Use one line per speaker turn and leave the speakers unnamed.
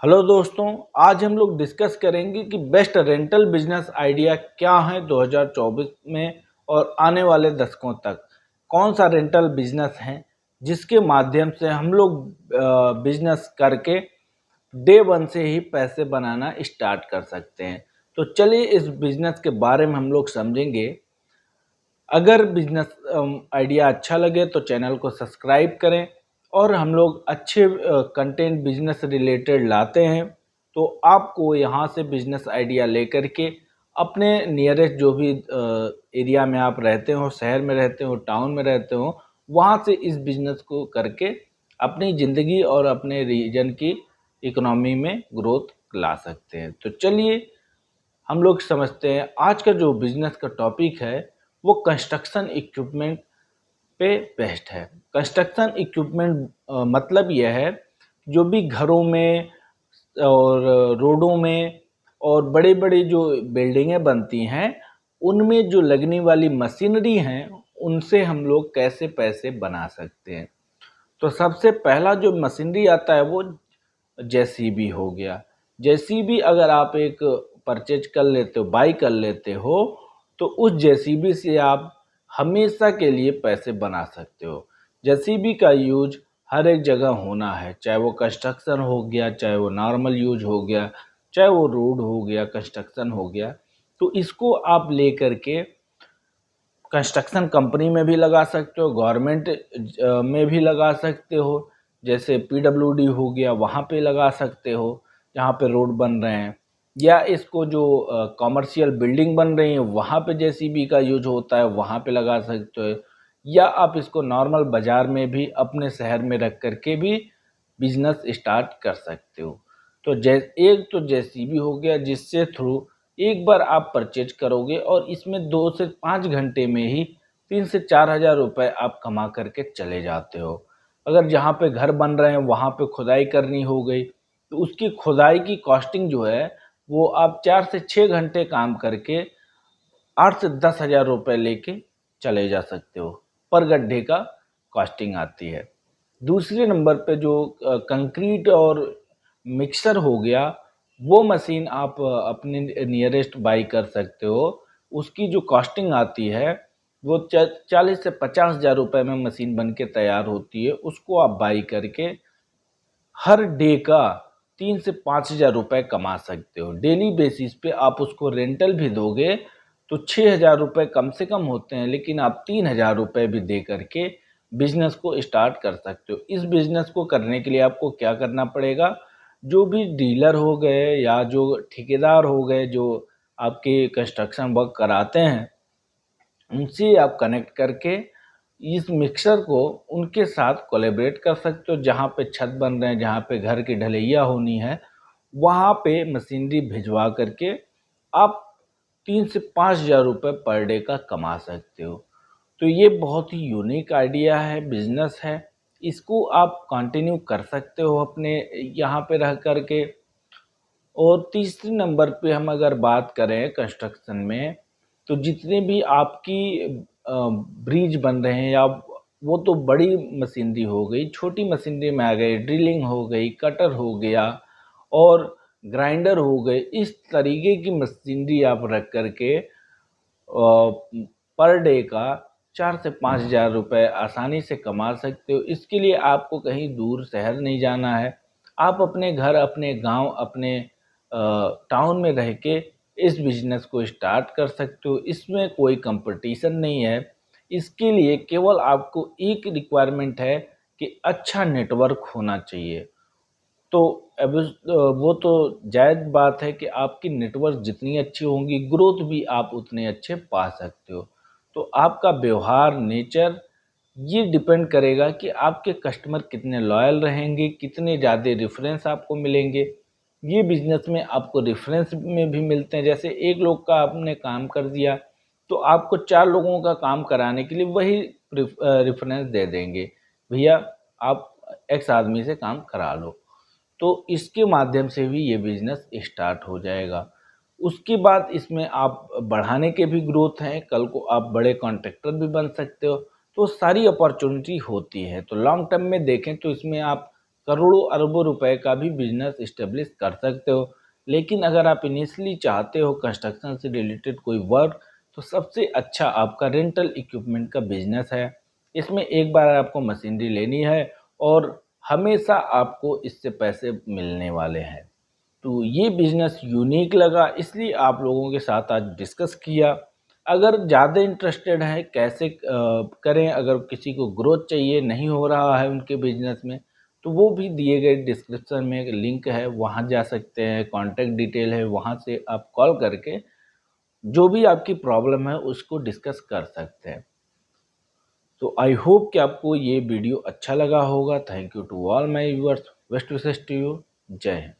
Hello दोस्तों, आज हम लोग डिस्कस करेंगे कि बेस्ट रेंटल बिजनेस आइडिया क्या है 2024 में और आने वाले दशकों तक। कौन सा रेंटल बिजनेस है जिसके माध्यम से हम लोग बिजनेस करके डे वन से ही पैसे बनाना स्टार्ट कर सकते हैं। तो चलिए इस बिजनेस के बारे में हम लोग समझेंगे। अगर बिजनेस आइडिया अच्छा लगे तो चैनल को सब्सक्राइब करें और हम लोग अच्छे कंटेंट बिजनेस रिलेटेड लाते हैं। तो आपको यहाँ से बिजनेस आइडिया लेकर के अपने नियरेस्ट जो भी एरिया में आप रहते हो, शहर में रहते हो, टाउन में रहते हो, वहाँ से इस बिजनेस को करके अपनी ज़िंदगी और अपने रीजन की इकोनॉमी में ग्रोथ ला सकते हैं। तो चलिए हम लोग समझते हैं आज का जो बिजनेस का टॉपिक है वो कंस्ट्रक्शन इक्विपमेंट पे बेस्ड है। कंस्ट्रक्शन इक्विपमेंट मतलब यह है जो भी घरों में और रोडों में और बड़े बड़े जो बिल्डिंगें बनती हैं उनमें जो लगने वाली मशीनरी हैं उनसे हम लोग कैसे पैसे बना सकते हैं। तो सबसे पहला जो मशीनरी आता है वो जेसीबी हो गया। जेसीबी अगर आप एक परचेज कर लेते हो, बाई कर लेते हो, तो उस जेसीबी से आप हमेशा के लिए पैसे बना सकते हो। जेसीबी का यूज हर एक जगह होना है, चाहे वो कंस्ट्रक्शन हो गया, चाहे वो नॉर्मल यूज हो गया, चाहे वो रोड हो गया, कंस्ट्रक्शन हो गया। तो इसको आप ले करके कंस्ट्रक्शन कंपनी में भी लगा सकते हो, गवर्नमेंट में भी लगा सकते हो, जैसे पीडब्ल्यूडी हो गया वहाँ पे लगा सकते हो जहाँ पे रोड बन रहे हैं, या इसको जो कॉमर्शियल बिल्डिंग बन रही है वहाँ पे जेसीबी का यूज होता है वहाँ पे लगा सकते हो, या आप इसको नॉर्मल बाज़ार में भी अपने शहर में रख करके भी बिजनेस स्टार्ट कर सकते हो। तो एक तो जेसीबी हो गया जिससे थ्रू एक बार आप परचेज करोगे और इसमें 2 से 5 घंटे में ही 3 से 4 हज़ार रुपये आप कमा करके चले जाते हो। अगर जहाँ पे घर बन रहे हैं वहाँ पे खुदाई करनी हो गई तो उसकी खुदाई की कॉस्टिंग जो है वो आप 4 से 6 घंटे काम करके 8 से 10 हज़ार रुपये लेके चले जा सकते हो। पर गड्ढे का कॉस्टिंग आती है। दूसरे नंबर पे जो कंक्रीट और मिक्सर हो गया वो मशीन आप अपने नियरेस्ट बाई कर सकते हो। उसकी जो कॉस्टिंग आती है वो 40 से 50 हज़ार रुपये में मशीन बन के तैयार होती है। उसको आप बाई करके हर डे का 3 से 5 हज़ार रुपये कमा सकते हो। डेली बेसिस पे आप उसको रेंटल भी दोगे तो 6 हज़ार रुपये कम से कम होते हैं, लेकिन आप 3 हज़ार रुपये भी दे करके बिजनेस को स्टार्ट कर सकते हो। इस बिजनेस को करने के लिए आपको क्या करना पड़ेगा, जो भी डीलर हो गए या जो ठेकेदार हो गए जो आपके कंस्ट्रक्शन वर्क कराते हैं उनसे आप कनेक्ट करके इस मिक्सर को उनके साथ कोलैबोरेट कर सकते हो। जहाँ पे छत बन रहे हैं, जहाँ पे घर की ढलैया होनी है, वहाँ पे मशीनरी भिजवा करके आप 3 से 5 हज़ार रुपये पर डे का कमा सकते हो। तो ये बहुत ही यूनिक आइडिया है, बिजनेस है। इसको आप कंटिन्यू कर सकते हो अपने यहाँ पे रह करके। और तीसरे नंबर पे हम अगर बात करें कंस्ट्रक्शन में, तो जितने भी आपकी ब्रिज बन रहे हैं या वो तो बड़ी मशीनरी हो गई, छोटी मशीनरी में आ गई, ड्रिलिंग हो गई, कटर हो गया और ग्राइंडर हो गए। इस तरीके की मशीनरी आप रख करके पर डे का 4 से 5 हज़ार रुपये आसानी से कमा सकते हो। इसके लिए आपको कहीं दूर शहर नहीं जाना है। आप अपने घर, अपने गांव, अपने टाउन में रह के इस बिजनेस को स्टार्ट कर सकते हो। इसमें कोई कंपटीशन नहीं है। इसके लिए केवल आपको एक रिक्वायरमेंट है कि अच्छा नेटवर्क होना चाहिए। तो अब वो तो जायज़ बात है कि आपकी नेटवर्क जितनी अच्छी होंगी ग्रोथ भी आप उतने अच्छे पा सकते हो। तो आपका व्यवहार, नेचर, ये डिपेंड करेगा कि आपके कस्टमर कितने लॉयल रहेंगे, कितने ज़्यादा रेफरेंस आपको मिलेंगे। ये बिजनेस में आपको रेफरेंस में भी मिलते हैं। जैसे एक लोग का आपने काम कर दिया तो आपको 4 लोगों का काम कराने के लिए वही रेफरेंस दे देंगे, भैया आप एक्स आदमी से काम करा लो। तो इसके माध्यम से भी ये बिज़नेस स्टार्ट हो जाएगा। उसके बाद इसमें आप बढ़ाने के भी ग्रोथ हैं, कल को आप बड़े कॉन्ट्रैक्टर भी बन सकते हो। तो सारी अपॉर्चुनिटी होती है। तो लॉन्ग टर्म में देखें तो इसमें आप करोड़ों अरबों रुपए का भी बिजनेस इस्टेब्लिश कर सकते हो। लेकिन अगर आप इनिशियली चाहते हो कंस्ट्रक्शन से रिलेटेड कोई वर्क, तो सबसे अच्छा आपका रेंटल इक्विपमेंट का बिजनेस है। इसमें एक बार आपको मशीनरी लेनी है और हमेशा आपको इससे पैसे मिलने वाले हैं। तो ये बिजनेस यूनिक लगा, इसलिए आप लोगों के साथ आज डिस्कस किया। अगर ज़्यादा इंटरेस्टेड है कैसे करें, अगर किसी को ग्रोथ चाहिए, नहीं हो रहा है उनके बिजनेस में, तो वो भी दिए गए डिस्क्रिप्शन में एक लिंक है, वहाँ जा सकते हैं, कॉन्टैक्ट डिटेल है, वहाँ से आप कॉल करके जो भी आपकी प्रॉब्लम है उसको डिस्कस कर सकते हैं। तो आई होप कि आपको ये वीडियो अच्छा लगा होगा। Thank you to all my viewers, best wishes to you. जय हिंद।